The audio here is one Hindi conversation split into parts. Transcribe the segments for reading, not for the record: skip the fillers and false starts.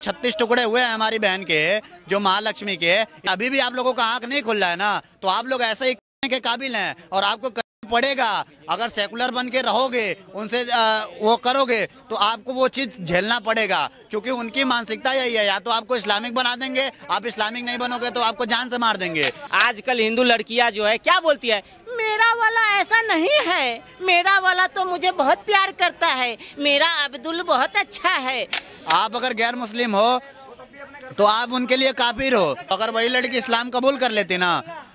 36 टुकड़े हुए हैं हमारी बहन के, जो महालक्ष्मी के। अभी भी आप लोगों का आंख नहीं खुल रहा है ना, तो आप लोग ऐसे ही करने के काबिल हैं और आपको करना पड़ेगा। अगर सेकुलर बन के रहोगे, उनसे वो करोगे, तो आपको वो चीज झेलना पड़ेगा, क्योंकि उनकी मानसिकता यही है, या तो आपको इस्लामिक बना देंगे, आप इस्लामिक नहीं बनोगे तो आपको जान से मार देंगे। आजकल हिंदू लड़कियां जो है क्या बोलती है, मेरा वाला ऐसा नहीं है, मेरा वाला तो मुझे बहुत प्यार करता है, मेरा अब्दुल बहुत अच्छा है। आप अगर गैर मुस्लिम हो तो आप उनके लिए काफिर हो। अगर वही लड़की इस्लाम कबूल कर लेती ना,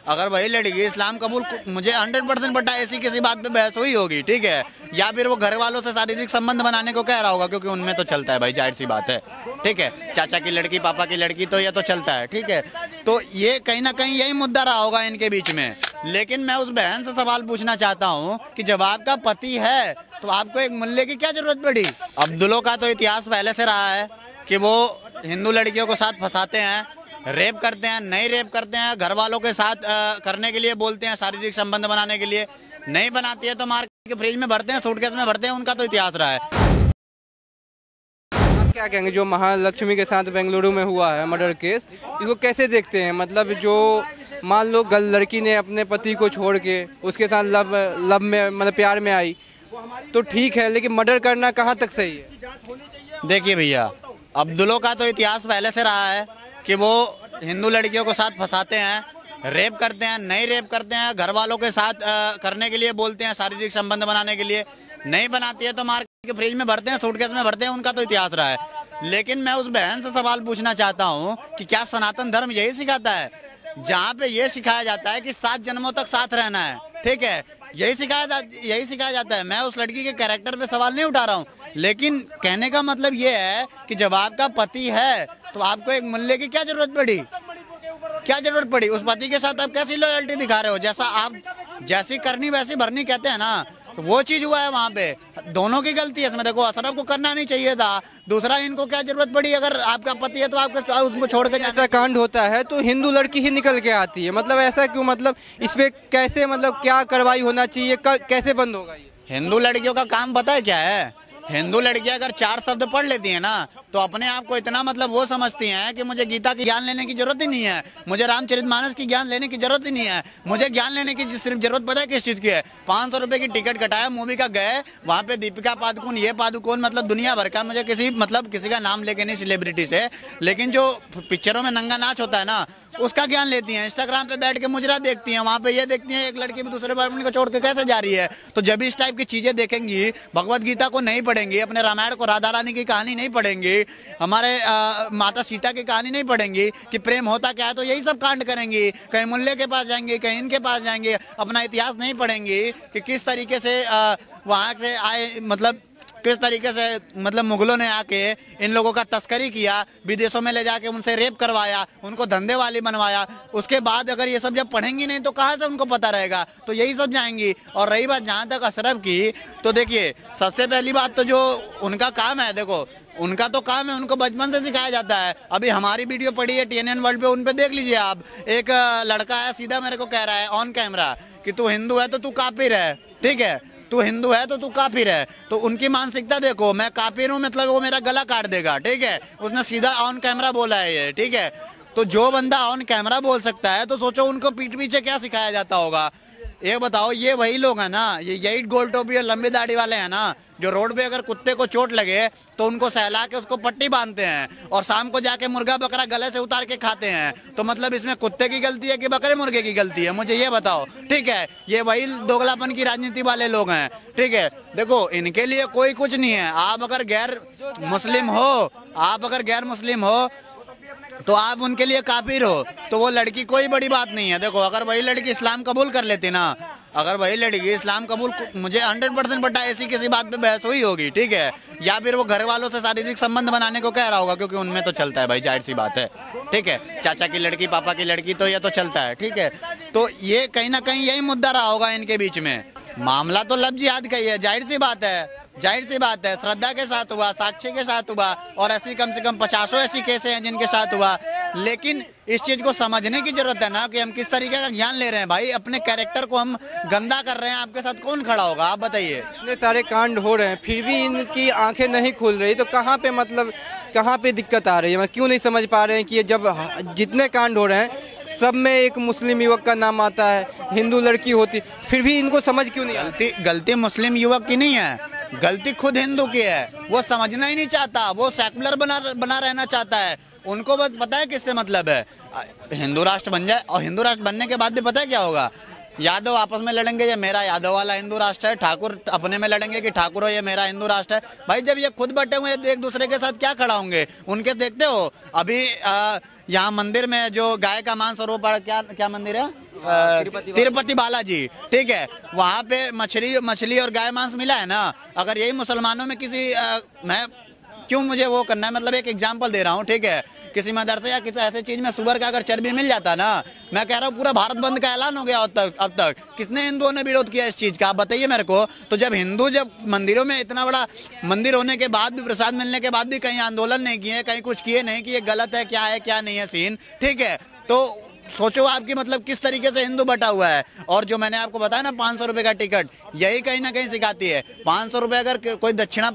अगर वही लड़की इस्लाम कबूल, मुझे 100% पता है ऐसी किसी बात पे बहस हुई होगी, ठीक है, या फिर वो घर वालों से शारीरिक संबंध बनाने को कह रहा होगा, क्योंकि उनमें तो चलता है भाई, जाहिर सी बात है, ठीक है, चाचा की लड़की पापा की लड़की, तो ये तो चलता है, ठीक है। तो ये कहीं ना कहीं यही मुद्दा रहा होगा इनके बीच में। लेकिन मैं उस बहन से सवाल पूछना चाहता हूँ कि जब आपका पति है तो आपको एक मुल्ले की क्या जरूरत पड़ी। अब्दुल्लो का तो इतिहास पहले से रहा है कि वो हिंदू लड़कियों को साथ फंसाते हैं, रेप करते हैं, नहीं रेप करते हैं, घर वालों के साथ करने के लिए बोलते हैं, शारीरिक संबंध बनाने के लिए, नहीं बनाती है तो मार के फ्रिज में भरते हैं, सूटकेस में भरते हैं, उनका तो इतिहास रहा है। आप क्या कहेंगे जो महालक्ष्मी के साथ बेंगलुरु में हुआ है मर्डर केस, इसको कैसे देखते हैं? मतलब जो मान लो लड़की ने अपने पति को छोड़ के उसके साथ लव में मतलब प्यार में आई तो ठीक है, लेकिन मर्डर करना कहाँ तक सही है? देखिए भैया, अब्दुल्लो का तो इतिहास पहले से रहा है कि वो हिंदू लड़कियों को साथ फंसाते हैं, रेप करते हैं, नहीं रेप करते हैं, घर वालों के साथ करने के लिए बोलते हैं, शारीरिक संबंध बनाने के लिए, नहीं बनाती है तो मार के फ्रिज में भरते हैं, सूटकेस में भरते हैं, उनका तो इतिहास रहा है। लेकिन मैं उस बहन से सवाल पूछना चाहता हूँ कि क्या सनातन धर्म यही सिखाता है, जहाँ पे ये सिखाया जाता है कि 7 जन्मों तक साथ रहना है, ठीक है, यही सिखाया जाता है। मैं उस लड़की के कैरेक्टर पे सवाल नहीं उठा रहा हूँ, लेकिन कहने का मतलब ये है कि जब आपका पति है तो आपको एक मुल्ले की क्या जरूरत पड़ी, क्या जरूरत पड़ी? उस पति के साथ आप कैसी लॉयल्टी दिखा रहे हो? जैसा आप जैसी करनी वैसी भरनी कहते हैं ना, तो वो चीज हुआ है वहाँ पे। दोनों की गलती है इसमें। देखो, अशरफ को करना नहीं चाहिए था, दूसरा इनको क्या जरूरत पड़ी? अगर आपका पति है तो आपको उनको छोड़ के ऐसा कांड होता है तो हिंदू लड़की ही निकल के आती है, मतलब ऐसा क्यों? मतलब इस पे कैसे, मतलब क्या कार्रवाई होना चाहिए, कैसे बंद होगा ये? हिंदू लड़कियों का काम पता है क्या है? हिंदू लड़कियां अगर 4 शब्द पढ़ लेती हैं ना, तो अपने आप को इतना मतलब वो समझती हैं कि मुझे गीता की ज्ञान लेने की जरूरत ही नहीं है, मुझे रामचरितमानस की ज्ञान लेने की जरूरत ही नहीं है, मुझे ज्ञान लेने की सिर्फ जरूरत पता है किस चीज़ की है? 500 रुपए की टिकट कटाया, मूवी का गए, वहाँ पे दीपिका पादुकोण, ये पादुकोण, मतलब दुनिया भर का, मुझे किसी का नाम लेके नहीं, सेलिब्रिटी से, लेकिन जो पिक्चरों में नंगा नाच होता है ना, उसका ज्ञान लेती हैं। इंस्टाग्राम पे बैठ के मुजरा देखती हैं, वहाँ पे ये देखती हैं एक लड़की भी दूसरे बॉयफ्रेंड को छोड़ के कैसे जा रही है। तो जब इस टाइप की चीजें देखेंगी, भगवत गीता को नहीं पढ़ेंगी, अपने रामायण को, राधा रानी की कहानी नहीं पढ़ेंगी, हमारे माता सीता की कहानी नहीं पढ़ेंगी कि प्रेम होता क्या है, तो यही सब कांड करेंगी। कहीं मुल्ले के पास जाएंगे, कहीं इनके पास जाएंगे, अपना इतिहास नहीं पढ़ेंगी कि किस तरीके से वहाँ से आए, मतलब किस तरीके से मतलब मुगलों ने आके इन लोगों का तस्करी किया, विदेशों में ले जाके उनसे रेप करवाया, उनको धंधे वाली बनवाया। उसके बाद अगर ये सब जब पढ़ेंगी नहीं तो कहाँ से उनको पता रहेगा? तो यही सब जाएंगी। और रही बात जहाँ तक अशरफ की, तो देखिए, सबसे पहली बात तो जो उनका काम है, देखो उनका तो काम है, उनको बचपन से सिखाया जाता है। अभी हमारी वीडियो पड़ी है TNN वर्ल्ड पे, उन पे देख लीजिए आप। एक लड़का है, सीधा मेरे को कह रहा है ऑन कैमरा कि तू हिंदू है तो तू काफिर है, ठीक है, तू हिंदू है तो तू काफिर है। तो उनकी मानसिकता देखो, मैं काफिर हूँ मतलब वो मेरा गला काट देगा, ठीक है, उसने सीधा ऑन कैमरा बोला है ये, ठीक है। तो जो बंदा ऑन कैमरा बोल सकता है, तो सोचो उनको पीठ पीछे क्या सिखाया जाता होगा। ये बताओ, ये वही लोग हैं ना, ये यही गोल टोपी और लंबी दाढ़ी वाले हैं ना, जो रोड पे अगर कुत्ते को चोट लगे तो उनको सहला के उसको पट्टी बांधते हैं और शाम को जाके मुर्गा बकरा गले से उतार के खाते हैं। तो मतलब इसमें कुत्ते की गलती है कि बकरे मुर्गे की गलती है? मुझे ये बताओ, ठीक है। ये वही दोगलापन की राजनीति वाले लोग हैं, ठीक है। देखो, इनके लिए कोई कुछ नहीं है। आप अगर गैर मुस्लिम हो तो आप उनके लिए काफिर हो, तो वो लड़की कोई बड़ी बात नहीं है। देखो, अगर वही लड़की इस्लाम कबूल कर लेती ना, अगर वही लड़की इस्लाम कबूल, मुझे 100% पता है ऐसी किसी बात पे बहस हुई होगी, ठीक है, या फिर वो घर वालों से शारीरिक संबंध बनाने को कह रहा होगा, क्योंकि उनमें तो चलता है भाई, जाहिर सी बात है, ठीक है, चाचा की लड़की पापा की लड़की, तो ये तो चलता है, ठीक है। तो ये कहीं ना कहीं यही मुद्दा रहा होगा इनके बीच में। मामला तो लव जिहाद का ही है, जाहिर सी बात है। श्रद्धा के साथ हुआ, साक्षी के साथ हुआ, और ऐसी कम से कम 50 ऐसी केसें हैं जिनके साथ हुआ। लेकिन इस चीज को समझने की जरूरत है ना कि हम किस तरीके का ज्ञान ले रहे हैं। भाई अपने कैरेक्टर को हम गंदा कर रहे हैं, आपके साथ कौन खड़ा होगा, आप बताइए। इतने सारे कांड हो रहे हैं फिर भी इनकी आंखें नहीं खुल रही, तो कहाँ पे मतलब कहाँ पे दिक्कत आ रही है? मैं क्यों नहीं समझ पा रहे हैं कि ये जब जितने कांड हो रहे हैं सब में एक मुस्लिम युवक का नाम आता है, हिंदू लड़की होती, फिर भी इनको समझ क्यों नहीं आती? गलती मुस्लिम युवक की नहीं है, गलती खुद हिंदू की है। वो समझना ही नहीं चाहता, वो सेकुलर बना रहना चाहता है। उनको बस पता है किससे मतलब है, हिंदू राष्ट्र बन जाए, और हिंदू राष्ट्र बनने के बाद भी पता है क्या होगा, यादव आपस में लड़ेंगे, ये मेरा यादव वाला हिंदू राष्ट्र है, ठाकुर अपने में लड़ेंगे कि ठाकुर ये मेरा हिंदू राष्ट्र है। भाई जब ये खुद बटे हुए एक दूसरे के साथ क्या खड़ा होंगे? उनके देखते हो अभी यहाँ मंदिर में जो गाय का मांस और वो क्या मंदिर है, तिरुपति बालाजी, ठीक है, वहाँ पे मछली और गाय मांस मिला है ना। अगर यही मुसलमानों में किसी मैं क्यों मुझे वो करना है, मतलब एक एग्जांपल दे रहा हूँ, ठीक है, किसी मदरसे या किसी ऐसे चीज में सुअर का अगर चर्बी मिल जाता ना, मैं कह रहा हूँ पूरा भारत बंद का ऐलान हो गया अब तक कितने हिंदुओं ने विरोध किया इस चीज का, आप बताइए मेरे को। तो जब मंदिरों में इतना बड़ा मंदिर होने के बाद भी, प्रसाद मिलने के बाद भी कहीं आंदोलन नहीं किए, कहीं कुछ किए नहीं कि ये गलत है क्या नहीं है सीन, ठीक है, तो सोचो आपकी मतलब किस तरीके से हिंदू बटा हुआ है। और जो मैंने आपको बताया ना 500 रुपए का टिकट, यही कहीं ना कहीं सिखाती है। 500 रुपए अगर कोई दक्षिणा,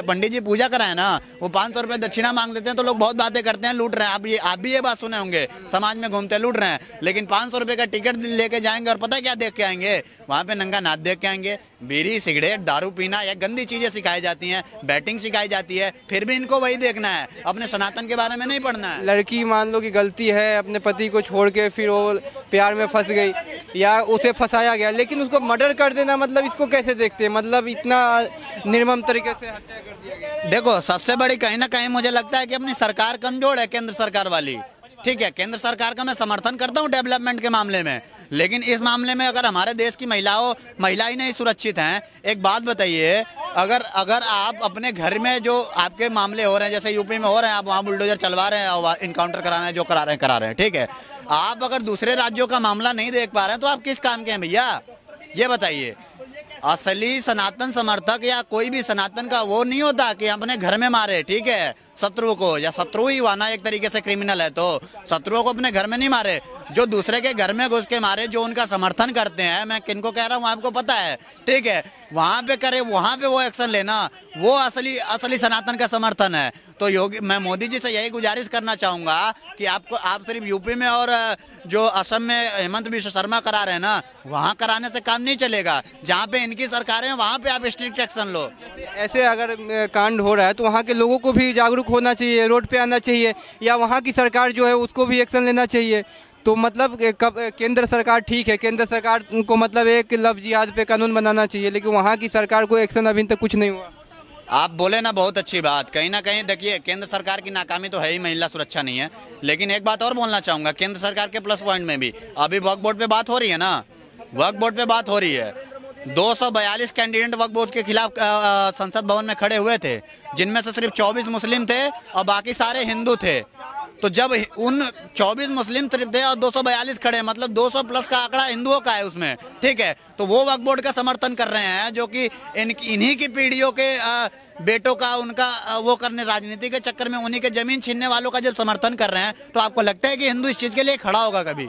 पंडित जी पूजा कराए ना, वो 500 रुपए दक्षिणा मांग देते हैं तो लोग बहुत बातें करते हैं, लूट रहे हैं। आप भी ये बात सुने होंगे, समाज में घूमते लूट रहे हैं। लेकिन 500 रुपए का टिकट लेके जाएंगे और पता है क्या देख के आएंगे, वहाँ पे नंगा नाच देख के आएंगे, बीड़ी सिगरेट दारू पीना या गंदी चीजें सिखाई जाती हैं, बैटिंग सिखाई जाती है, फिर भी इनको वही देखना है, अपने सनातन के बारे में नहीं पढ़ना है। लड़की मान लो कि गलती है, अपने पति को छोड़ के फिर वो प्यार में फंस गई या उसे फंसाया गया, लेकिन उसको मर्डर कर देना, मतलब इसको कैसे देखते हैं? मतलब इतना निर्मम तरीके से हत्या कर दिया गया। देखो सबसे बड़ी कहीं ना कहीं मुझे लगता है कि अपनी सरकार कमजोर है, केंद्र सरकार वाली, ठीक है। केंद्र सरकार का मैं समर्थन करता हूँ डेवलपमेंट के मामले में, लेकिन इस मामले में अगर हमारे देश की महिलाएं नहीं सुरक्षित हैं, एक बात बताइए, अगर आप अपने घर में जो आपके मामले हो रहे हैं, जैसे यूपी में हो रहे हैं, आप वहाँ बुलडोजर चलवा रहे हैं और इनकाउंटर कराना है, जो करा रहे हैं, ठीक है, आप अगर दूसरे राज्यों का मामला नहीं देख पा रहे हैं तो आप किस काम के हैं भैया, ये बताइए। असली सनातन समर्थक या कोई भी सनातन का वो नहीं होता कि अपने घर में मारे, ठीक है, शत्रु को, या शत्रु ही हुआ ना एक तरीके से क्रिमिनल है, तो शत्रुओं को अपने घर में नहीं मारे, जो दूसरे के घर में घुस के मारे, जो उनका समर्थन करते हैं, मैं किनको कह रहा हूँ आपको पता है, ठीक है, वहाँ पे करे, वहाँ पे वो एक्शन लेना, वो असली सनातन का समर्थन है। तो मैं मोदी जी से यही गुजारिश करना चाहूँगा कि आप सिर्फ यूपी में और जो असम में हेमंत बिश्व शर्मा करा रहे हैं ना, वहाँ कराने से काम नहीं चलेगा। जहाँ पे इनकी सरकारें हैं वहाँ पे आप स्ट्रिक्ट एक्शन लो। ऐसे अगर कांड हो रहा है तो वहाँ के लोगों को भी जागरूक होना चाहिए, रोड पे आना चाहिए, या वहाँ की सरकार जो है उसको भी एक्शन लेना चाहिए। तो मतलब केंद्र सरकार ठीक है, केंद्र सरकार को मतलब एक लव जिहाद पे कानून बनाना चाहिए, लेकिन वहाँ की सरकार को एक्शन अभी तक कुछ नहीं हुआ। आप बोले ना, बहुत अच्छी बात। कहीं ना कहीं देखिए, केंद्र सरकार की नाकामी तो है ही, महिला सुरक्षा नहीं है। लेकिन एक बात और बोलना चाहूँगा, केंद्र सरकार के प्लस पॉइंट में भी अभी वक्फ बोर्ड पे बात हो रही है ना, वक्फ बोर्ड पे बात हो रही है। 242 कैंडिडेट वक्फ बोर्ड के खिलाफ संसद भवन में खड़े हुए थे, जिनमें से सिर्फ 24 मुस्लिम थे और बाकी सारे हिंदू थे। तो जब उन 24 मुस्लिम सिर्फ थे और 242 खड़े, मतलब 200 प्लस का आंकड़ा हिंदुओं का है उसमें, ठीक है, तो वो वक्फ बोर्ड का समर्थन कर रहे हैं, जो कि इन्हीं की पीढ़ियों के बेटों का, उनका वो करने, राजनीति के चक्कर में उन्हीं के जमीन छीनने वालों का जब समर्थन कर रहे हैं, तो आपको लगता है कि हिंदू इस चीज के लिए खड़ा होगा? कभी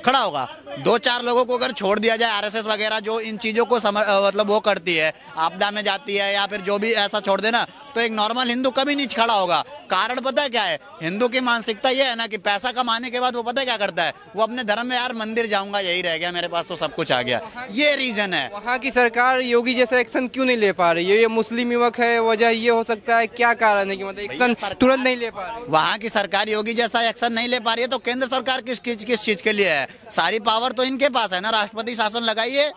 खड़ा होगा? 2-4 लोगों को अगर छोड़ दिया जाए, आरएसएस वगैरह जो इन चीज़ों को मतलब वो करती है, आपदा में जाती है, या फिर जो भी ऐसा छोड़ देना, तो एक नॉर्मल हिंदू कभी नहीं खड़ा होगा। कारण पता है क्या है? हिंदू की मानसिकता ये है ना कि पैसा कमाने के बाद वो पता है क्या करता है, वो अपने धर्म में, यार मंदिर जाऊंगा, यही रह गया मेरे पास तो सब कुछ आ गया, ये रीजन है। वहाँ की सरकार योगी जैसा एक्शन क्यों नहीं ले पा रही है? ये मुस्लिम युवक है, वजह ये हो सकता है, क्या कारण है कि मतलब एक्शन तुरंत नहीं ले पा रही? वहाँ की सरकार योगी जैसा एक्शन नहीं ले पा रही है, तो केंद्र सरकार किस चीज के लिए है? सारी पावर तो इनके पास है ना, राष्ट्रपति शासन लगाइए।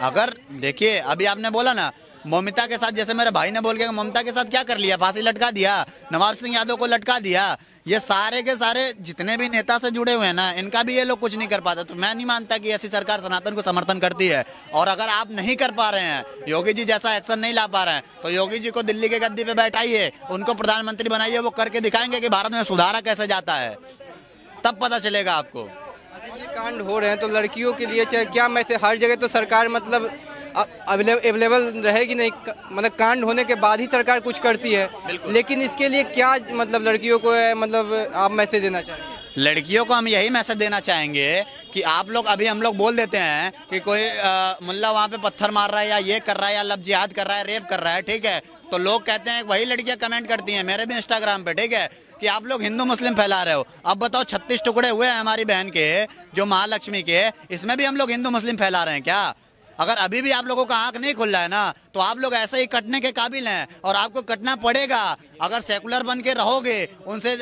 अगर देखिए, अभी आपने बोला ना ममता के साथ, जैसे मेरे भाई ने बोल के ममता के साथ क्या कर लिया, फांसी लटका दिया, नवाब सिंह यादव को लटका दिया, ये सारे के सारे जितने भी नेता से जुड़े हुए हैं ना, इनका भी ये लोग कुछ नहीं कर पाते। तो मैं नहीं मानता कि ऐसी सरकार सनातन को समर्थन करती है। और अगर आप नहीं कर पा रहे हैं, योगी जी जैसा एक्शन नहीं ला पा रहे हैं, तो योगी जी को दिल्ली के गद्दी पे बैठाइए, उनको प्रधानमंत्री बनाइए, वो करके दिखाएंगे कि भारत में सुधारा कैसे जाता है, तब पता चलेगा आपको। ये कांड हो रहे हैं तो लड़कियों के लिए चाहे क्या मैसेज, हर जगह तो सरकार मतलब अवेलेबल रहेगी नहीं, मतलब कांड होने के बाद ही सरकार कुछ करती है। लेकिन इसके लिए क्या मतलब लड़कियों को मतलब आप मैसेज देना चाहेंगे? लड़कियों को हम यही मैसेज देना चाहेंगे कि आप लोग अभी हम लोग बोल देते हैं कि कोई मुल्ला वहाँ पे पत्थर मार रहा है या ये कर रहा है या लब जिहाद कर रहा है, रेप कर रहा है, ठीक है, तो लोग कहते हैं, वही लड़कियां कमेंट करती हैं मेरे भी इंस्टाग्राम पे, ठीक है, कि आप लोग हिंदू मुस्लिम फैला रहे हो। अब बताओ 36 टुकड़े हुए हैं हमारी बहन के, जो महालक्ष्मी के, इसमें भी हम लोग हिंदू मुस्लिम फैला रहे हैं क्या? अगर अभी भी आप लोगों का आंख नहीं खुल रहा है ना, तो आप लोग ऐसे ही कटने के काबिल हैं और आपको कटना पड़ेगा। अगर सेकुलर बन के रहोगे, उनसे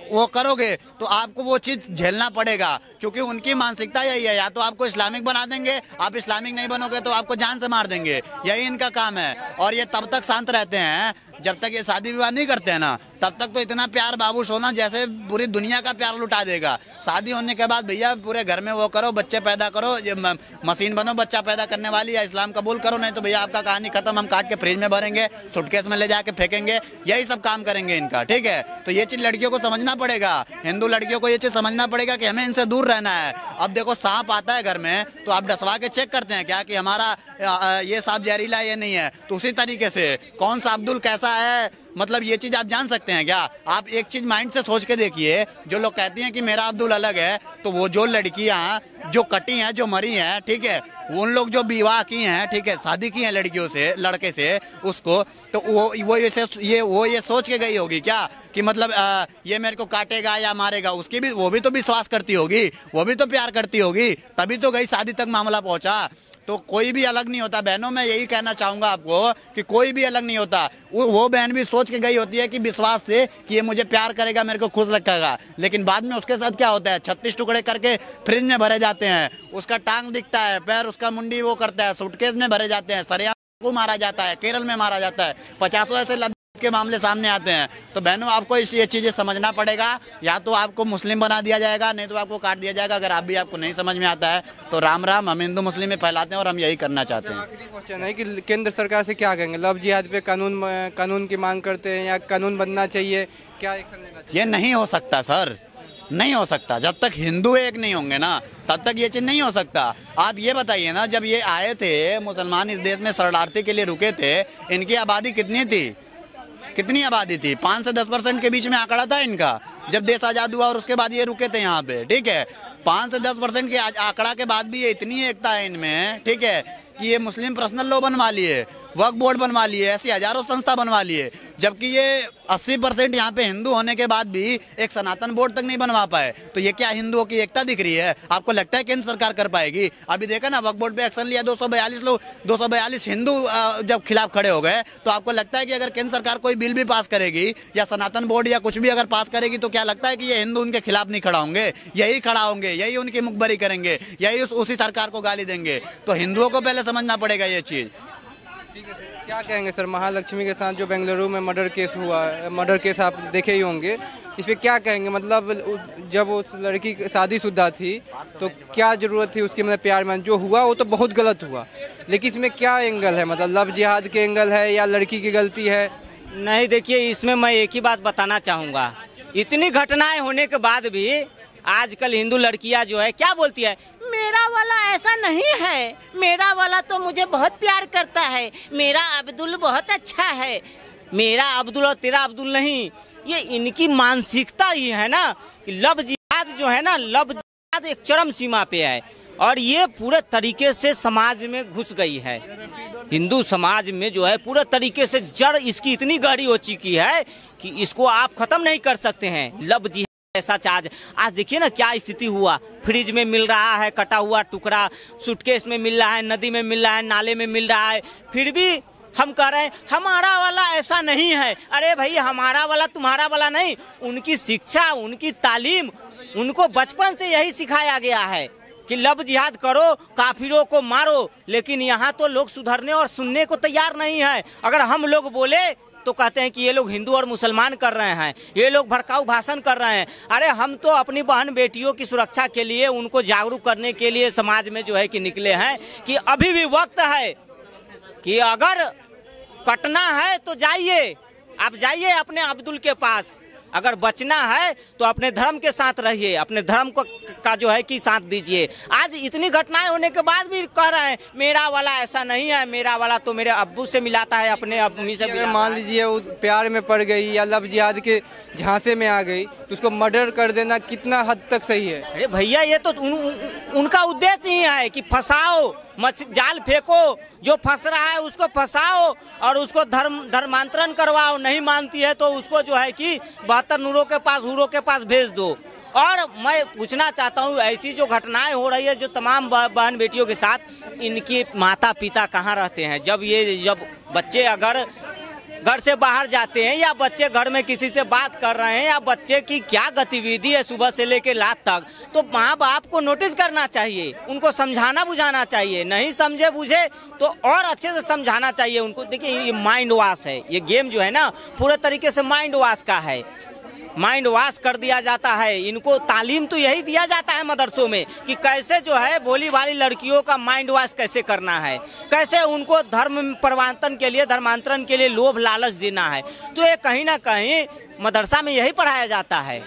वो करोगे, तो आपको वो चीज़ झेलना पड़ेगा, क्योंकि उनकी मानसिकता यही है, या तो आपको इस्लामिक बना देंगे, आप इस्लामिक नहीं बनोगे तो आपको जान से मार देंगे, यही इनका काम है। और ये तब तक शांत रहते हैं जब तक ये शादी विवाह नहीं करते हैं ना, तब तक तो इतना प्यार बाबू सोना जैसे पूरी दुनिया का प्यार लुटा देगा। शादी होने के बाद भैया पूरे घर में वो करो, बच्चे पैदा करो, ये मशीन बनो बच्चा पैदा करने वाली, या इस्लाम कबूल करो, नहीं तो भैया आपका कहानी खत्म, हम काट के फ्रिज में भरेंगे, सूटकेस में ले जाके फेंकेंगे, यही सब काम करेंगे इनका, ठीक है। तो ये चीज़ लड़कियों को समझना पड़ेगा, हिंदू लड़कियों को ये चीज़ समझना पड़ेगा कि हमें इनसे दूर रहना है। अब देखो सांप आता है घर में, तो आप डसवा के चेक करते हैं क्या कि हमारा ये सांप जहरीला ये नहीं है, तो उसी तरीके से कौन सा अब्दुल कैसा है, मतलब ये चीज़ आप जान सकते हैं क्या? आप एक चीज़ माइंड से सोच के देखिए, जो लोग कहती हैं कि मेरा अब्दुल अलग है, तो वो जो लड़कियां जो कटी हैं, जो मरी हैं, ठीक है, उन लोग जो विवाह की हैं, ठीक है, शादी की हैं लड़कियों से, लड़के से उसको, तो वो ये सोच के गई होगी क्या कि मतलब ये मेरे को काटेगा या मारेगा, उसकी भी वो भी तो विश्वास करती होगी, वो भी तो प्यार करती होगी, तभी तो गई शादी तक मामला पहुंचा। तो कोई भी अलग नहीं होता बहनों, मैं यही कहना चाहूँगा आपको कि कोई भी अलग नहीं होता। वो बहन भी सोच के गई होती है कि विश्वास से कि ये मुझे प्यार करेगा, मेरे को खुश रखेगा, लेकिन बाद में उसके साथ क्या होता है, 36 टुकड़े करके फ्रिज में भरे जाते हैं, उसका टांग दिखता है, पैर उसका मुंडी वो करता है, सूटकेस में भरे जाते हैं, सरेआम को मारा जाता है, केरल में मारा जाता है, 50 ऐसे लब के मामले सामने आते हैं। तो बहनों आपको ये चीज़ें समझना पड़ेगा, या तो आपको मुस्लिम बना दिया जाएगा, नहीं तो आपको काट दिया जाएगा। अगर आप भी आपको नहीं समझ में आता है तो राम राम, हम हिंदू मुस्लिम में फैलाते हैं और हम यही करना चाहते हैं। क्वेश्चन है कि केंद्र सरकार से क्या कहेंगे, लव जिहाद पे कानून की मांग करते हैं या कानून बनना चाहिए, क्या एक्शन लेना चाहिए? ये नहीं हो सकता सर, नहीं हो सकता, जब तक हिंदू एक नहीं होंगे ना तब तक ये चीज़ नहीं हो सकता। आप ये बताइए ना, जब ये आए थे मुसलमान इस देश में शरणार्थी के लिए रुके थे, इनकी आबादी कितनी थी, कितनी आबादी थी? 5 से 10% के बीच में आंकड़ा था इनका, जब देश आज़ाद हुआ और उसके बाद ये रुके थे यहाँ पे, ठीक है। 5 से 10% के आंकड़ा के बाद भी ये इतनी एकता है इनमें, ठीक है, कि ये मुस्लिम पर्सनल लॉ बनवा लिए, वक्फ बोर्ड बनवा लिए, ऐसी हजारों संस्था बनवा लिए, जबकि ये 80% यहाँ पे हिंदू होने के बाद भी एक सनातन बोर्ड तक नहीं बनवा पाए। तो ये क्या हिंदुओं की एकता दिख रही है? आपको लगता है केंद्र सरकार कर पाएगी? अभी देखा ना, वक्फ बोर्ड पे एक्शन लिया, 242 हिंदू जब खिलाफ खड़े हो गए, तो आपको लगता है कि अगर केंद्र सरकार कोई बिल भी पास करेगी या सनातन बोर्ड या कुछ भी अगर पास करेगी, तो क्या लगता है कि ये हिंदू उनके खिलाफ नहीं खड़ा होंगे? यही खड़ा होंगे, यही उनकी मुखबरी करेंगे, यही उसी सरकार को गाली देंगे। तो हिंदुओं को पहले समझना पड़ेगा ये चीज़। क्या कहेंगे सर, महालक्ष्मी के साथ जो बेंगलुरु में मर्डर केस हुआ, मर्डर केस आप देखे ही होंगे, इस पर क्या कहेंगे? मतलब जब उस लड़की शादीशुदा थी तो क्या ज़रूरत थी उसकी, मतलब प्यार में जो हुआ वो तो बहुत गलत हुआ, लेकिन इसमें क्या एंगल है, मतलब लव जिहाद के एंगल है या लड़की की गलती है? नहीं, देखिए, इसमें मैं एक ही बात बताना चाहूँगा, इतनी घटनाएं होने के बाद भी आजकल हिंदू लड़कियां जो है क्या बोलती है, मेरा वाला ऐसा नहीं है, मेरा वाला तो मुझे बहुत प्यार करता है, मेरा अब्दुल बहुत अच्छा है, मेरा अब्दुल और तेरा अब्दुल नहीं। ये इनकी मानसिकता ही है ना कि लव जिहाद जो है ना, लव जिहाद एक चरम सीमा पे है और ये पूरे तरीके से समाज में घुस गई है। हिंदू समाज में जो है पूरे तरीके से जड़ इसकी इतनी गहरी हो चुकी है कि इसको आप खत्म नहीं कर सकते हैं। लव जिहाद ऐसा चार्ज, आज देखिए ना क्या स्थिति हुआ, फ्रिज में मिल रहा है कटा हुआ टुकड़ा, सूटकेस में मिल रहा है, नदी में मिल रहा है, नाले में मिल रहा है, फिर भी हम कह रहे हैं हमारा वाला ऐसा नहीं है। अरे भाई, हमारा वाला तुम्हारा वाला नहीं, उनकी शिक्षा, उनकी तालीम, उनको बचपन से यही सिखाया गया है कि लव जिहाद करो, काफिरों को मारो, लेकिन यहाँ तो लोग सुधरने और सुनने को तैयार नहीं है। अगर हम लोग बोले तो कहते हैं कि ये लोग हिंदू और मुसलमान कर रहे हैं, ये लोग भड़काऊ भाषण कर रहे हैं। अरे हम तो अपनी बहन बेटियों की सुरक्षा के लिए, उनको जागरूक करने के लिए समाज में जो है कि निकले हैं कि अभी भी वक्त है कि अगर कटना है तो जाइए, आप जाइए अपने अब्दुल के पास, अगर बचना है तो अपने धर्म के साथ रहिए, अपने धर्म को का जो है कि साथ दीजिए। आज इतनी घटनाएं होने के बाद भी कह रहे हैं मेरा वाला ऐसा नहीं है, मेरा वाला तो मेरे अब्बू से मिलाता है, अपने अम्मी से अगर मान लीजिए वो प्यार में पड़ गई या लव जिहाद के झांसे में आ गई तो उसको मर्डर कर देना कितना हद तक सही है? अरे भैया ये तो उनका उद्देश्य ही है कि फंसाओ, जाल फेंको, जो फंस रहा है उसको फंसाओ और उसको धर्मांतरण करवाओ। नहीं मानती है तो उसको जो है कि 72 नूरों के पास, हूरों के पास भेज दो। और मैं पूछना चाहता हूँ, ऐसी जो घटनाएं हो रही है जो तमाम बहन बेटियों के साथ, इनके माता पिता कहाँ रहते हैं? जब बच्चे अगर घर से बाहर जाते हैं या बच्चे घर में किसी से बात कर रहे हैं या बच्चे की क्या गतिविधि है सुबह से लेकर रात तक, तो माँ बाप को नोटिस करना चाहिए, उनको समझाना बुझाना चाहिए। नहीं समझे बुझे तो और अच्छे से समझाना चाहिए उनको। देखिए ये माइंड वॉश है, ये गेम जो है ना पूरे तरीके से माइंड वॉश का है, माइंड वॉश कर दिया जाता है। इनको तालीम तो यही दिया जाता है मदरसों में कि कैसे जो है भोली भाली लड़कियों का माइंड वॉश कैसे करना है, कैसे उनको धर्म परिवर्तन के लिए, धर्मांतरण के लिए लोभ लालच देना है। तो ये कहीं ना कहीं मदरसा में यही पढ़ाया जाता है।